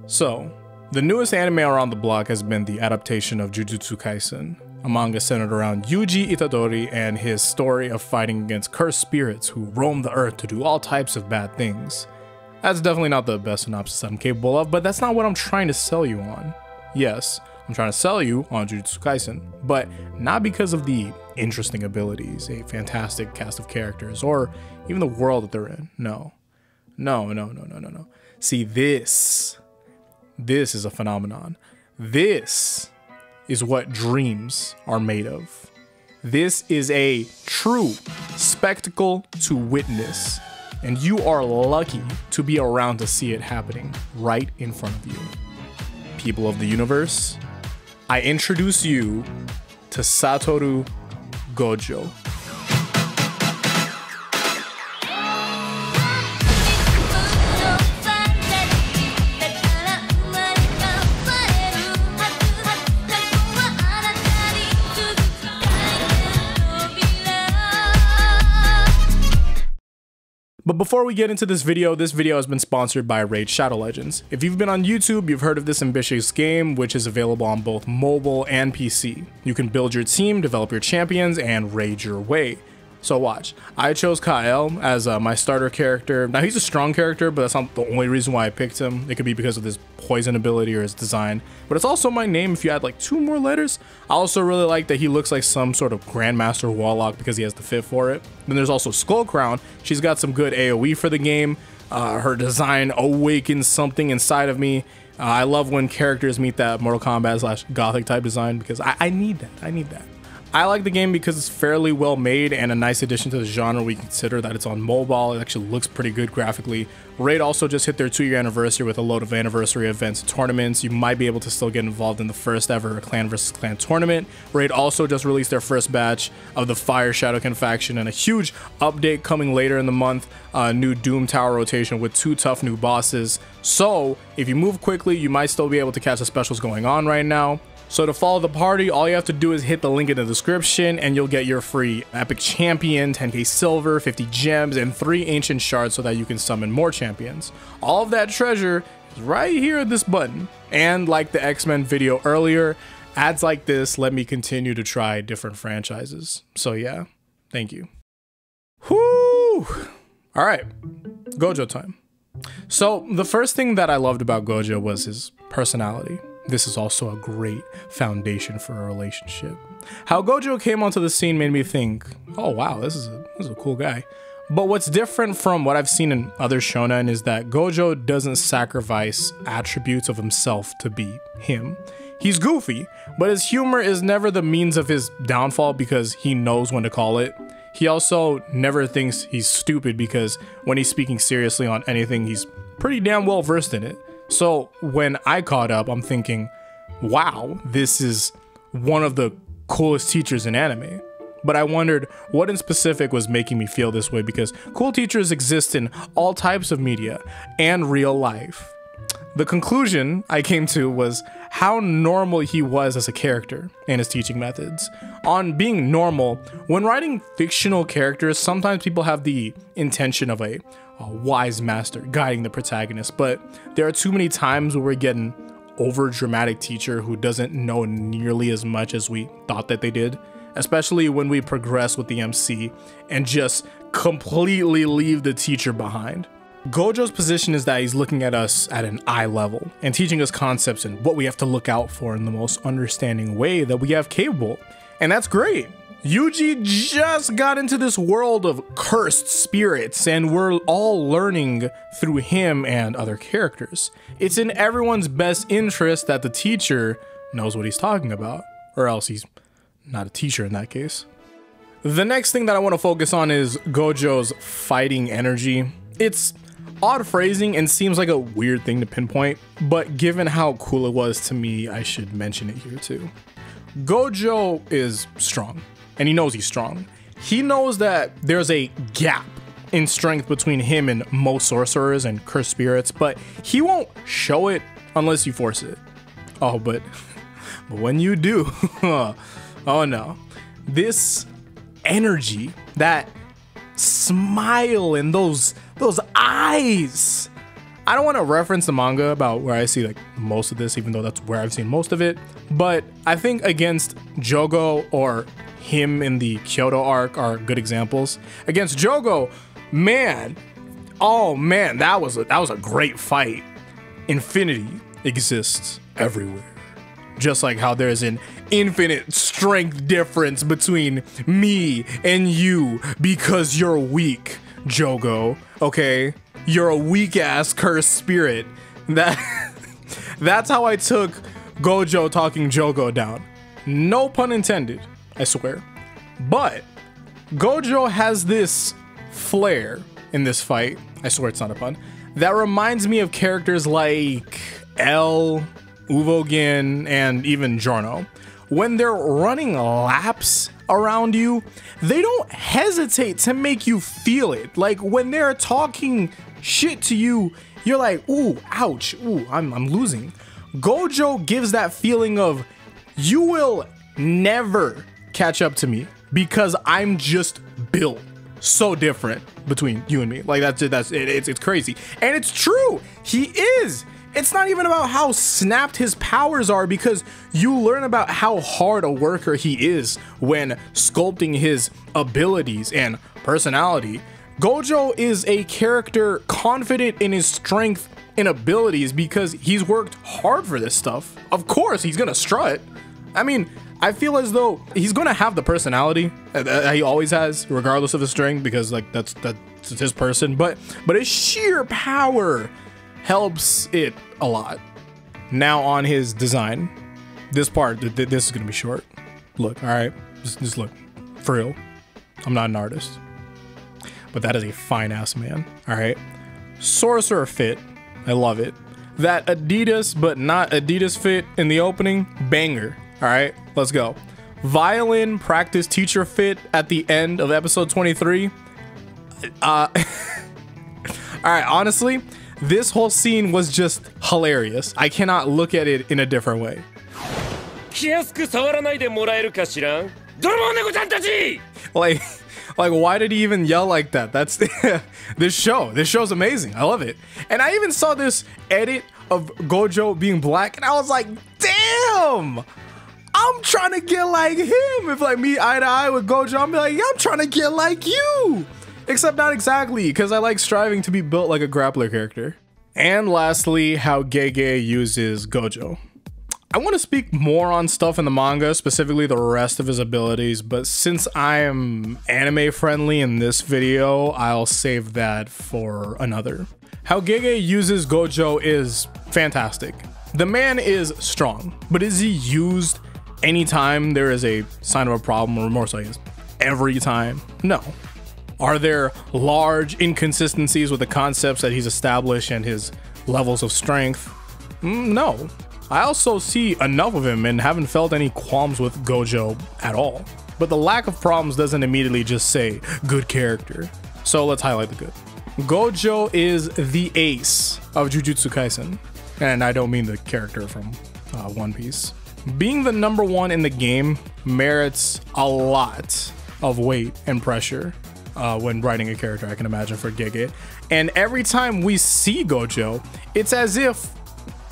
So, the newest anime around the block has been the adaptation of Jujutsu Kaisen, a manga centered around Yuji Itadori and his story of fighting against cursed spirits who roam the earth to do all types of bad things. That's definitely not the best synopsis I'm capable of, but that's not what I'm trying to sell you on. Yes, I'm trying to sell you on Jujutsu Kaisen, but not because of the interesting abilities, a fantastic cast of characters, or even the world that they're in. No. See, this is a phenomenon. This is what dreams are made of. This is a true spectacle to witness, and you are lucky to be around to see it happening right in front of you. People of the universe, I introduce you to Satoru Gojo. But before we get into this video has been sponsored by Raid Shadow Legends. If you've been on YouTube, you've heard of this ambitious game, which is available on both mobile and PC. You can build your team, develop your champions, and raid your way. So watch, I chose Kael as my starter character. Now he's a strong character, but that's not the only reason why I picked him. It could be because of his poison ability or his design, but it's also my name if you add like 2 more letters. I also really like that he looks like some sort of Grandmaster Warlock because he has the fit for it. Then there's also Skullcrown. She's got some good AoE for the game. Her design awakens something inside of me. I love when characters meet that Mortal Kombat / Gothic type design because I need that. I like the game because it's fairly well made and a nice addition to the genre. We consider that it's on mobile. It actually looks pretty good graphically. Raid also just hit their 2-year anniversary with a load of anniversary events and tournaments. You might be able to still get involved in the first ever clan versus clan tournament. Raid also just released their first batch of the Fire Shadowkin faction and a huge update coming later in the month. New Doom Tower rotation with 2 tough new bosses. So if you move quickly, you might still be able to catch the specials going on right now. So to follow the party, all you have to do is hit the link in the description and you'll get your free epic champion, 10k silver, 50 gems, and 3 ancient shards so that you can summon more champions. All of that treasure is right here at this button. And like the X-Men video earlier, ads like this let me continue to try different franchises. So yeah, thank you. Whoo! All right, Gojo time. So the first thing that I loved about Gojo was his personality. This is also a great foundation for a relationship. How Gojo came onto the scene made me think, oh wow, this is a cool guy. But what's different from what I've seen in other shonen is that Gojo doesn't sacrifice attributes of himself to be him. He's goofy, but his humor is never the means of his downfall because he knows when to call it. He also never thinks he's stupid because when he's speaking seriously on anything, he's pretty damn well versed in it. So when I caught up, I'm thinking, wow, this is one of the coolest teachers in anime. But I wondered what in specific was making me feel this way because cool teachers exist in all types of media and real life. The conclusion I came to was how normal he was as a character and his teaching methods. On being normal, when writing fictional characters, sometimes people have the intention of a wise master guiding the protagonist, but there are too many times where we get an over dramatic teacher who doesn't know nearly as much as we thought that they did, especially when we progress with the MC and just completely leave the teacher behind. Gojo's position is that he's looking at us at an eye level and teaching us concepts and what we have to look out for in the most understanding way that we have capable, and that's great. Yuji just got into this world of cursed spirits and we're all learning through him and other characters. It's in everyone's best interest that the teacher knows what he's talking about, or else he's not a teacher in that case. The next thing that I want to focus on is Gojo's fighting energy. It's odd phrasing and seems like a weird thing to pinpoint, but given how cool it was to me, I should mention it here too. Gojo is strong. And he knows he's strong. He knows that there's a gap in strength between him and most sorcerers and cursed spirits, but he won't show it unless you force it. Oh, but when you do, oh no. This energy, that smile and those eyes, I don't want to reference the manga about where I see like most of this, even though that's where I've seen most of it. But I think against Jogo or him in the Kyoto arc are good examples. Against Jogo, man, oh man, that was a great fight. Infinity exists everywhere. Just like how there's an infinite strength difference between me and you because you're weak, Jogo. Okay? You're a weak ass cursed spirit. That's how I took Gojo talking Jogo down. No pun intended, I swear. But Gojo has this flair in this fight, I swear it's not a pun, that reminds me of characters like L, Uvogin, and even Giorno. When they're running laps around you, they don't hesitate to make you feel it. Like when they're talking shit to you, you're like, ooh, ouch, ooh, I'm losing. Gojo gives that feeling of, you will never catch up to me because I'm just built so different between you and me. Like it's crazy. And it's true, he is. It's not even about how snapped his powers are, because you learn about how hard a worker he is when sculpting his abilities and personality. Gojo is a character confident in his strength and abilities because he's worked hard for this stuff. Of course, he's gonna strut. I mean, I feel as though he's gonna have the personality that he always has, regardless of his strength, because like that's his person. But his sheer power helps it a lot. Now on his design, this part, this is gonna be short. Look, all right, just look, for real. I'm not an artist, but that is a fine ass man. All right, sorcerer fit, I love it. That Adidas but not Adidas fit in the opening, banger. All right, let's go. Violin practice teacher fit at the end of episode 23. All right, honestly, this whole scene was just hilarious. I cannot look at it in a different way. Like why did he even yell like that? That's this show's amazing. I love it. And I even saw this edit of Gojo being black and I was like, damn, I'm trying to get like him. If like me eye to eye with Gojo, I'm like, yeah, I'm trying to get like you. Except not exactly, because I like striving to be built like a grappler character. And lastly, how Gege uses Gojo. I want to speak more on stuff in the manga, specifically the rest of his abilities, but since I am anime friendly in this video, I'll save that for another. How Gege uses Gojo is fantastic. The man is strong, but is he used anytime there is a sign of a problem, or more so is every time? No. Are there large inconsistencies with the concepts that he's established and his levels of strength? No. I also see enough of him and haven't felt any qualms with Gojo at all. But the lack of problems doesn't immediately just say good character. So let's highlight the good. Gojo is the ace of Jujutsu Kaisen. And I don't mean the character from One Piece. Being the #1 in the game merits a lot of weight and pressure when writing a character, I can imagine, for Gege. And every time we see Gojo, it's as if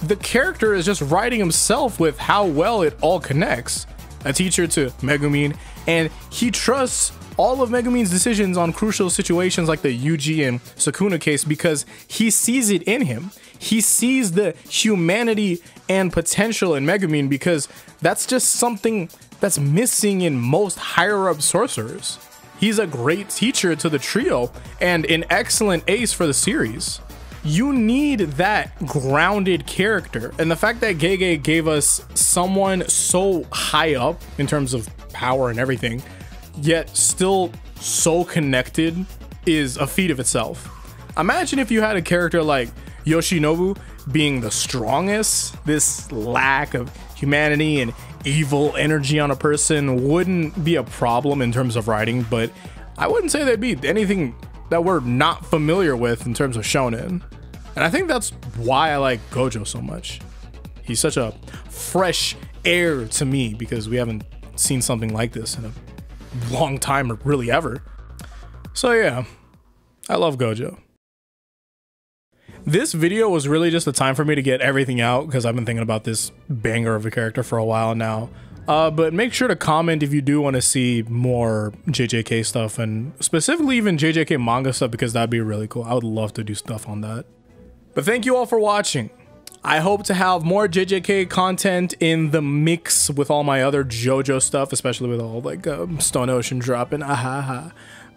the character is just writing himself with how well it all connects. A teacher to Megumin, and he trusts all of Megumin's decisions on crucial situations like the Yuji and Sukuna case because he sees it in him. He sees the humanity and potential in Megumin because that's just something that's missing in most higher up sorcerers. He's a great teacher to the trio and an excellent ace for the series. You need that grounded character, and the fact that Gege gave us someone so high up in terms of power and everything, yet still so connected, is a feat of itself. Imagine if you had a character like Yoshinobu being the strongest. This lack of humanity and evil energy on a person wouldn't be a problem in terms of writing, but I wouldn't say there'd be anything that we're not familiar with in terms of shonen. And I think that's why I like Gojo so much. He's such a fresh air to me because we haven't seen something like this in a long time, or really ever. So yeah, I love Gojo. This video was really just the time for me to get everything out because I've been thinking about this banger of a character for a while now. But make sure to comment if you do want to see more JJK stuff, and specifically even JJK manga stuff, because that'd be really cool. I would love to do stuff on that. But thank you all for watching. I hope to have more JJK content in the mix with all my other JoJo stuff, especially with all like Stone Ocean dropping.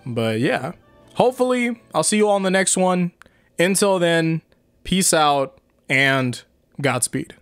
But yeah, hopefully I'll see you all in the next one. Until then, peace out and Godspeed.